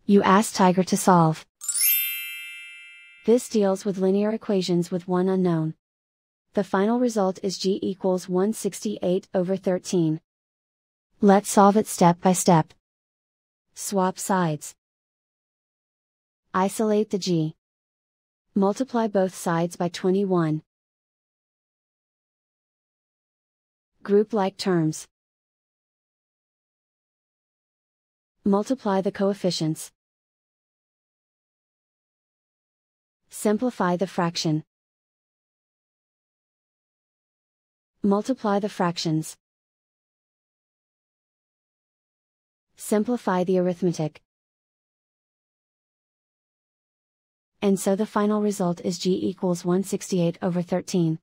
You ask Tiger to solve. This deals with linear equations with one unknown. The final result is g equals 168/13. Let's solve it step by step. Swap sides. Isolate the g. Multiply both sides by 21. Group like terms. Multiply the coefficients. Simplify the fraction. Multiply the fractions. Simplify the arithmetic. And so the final result is g equals 168/13.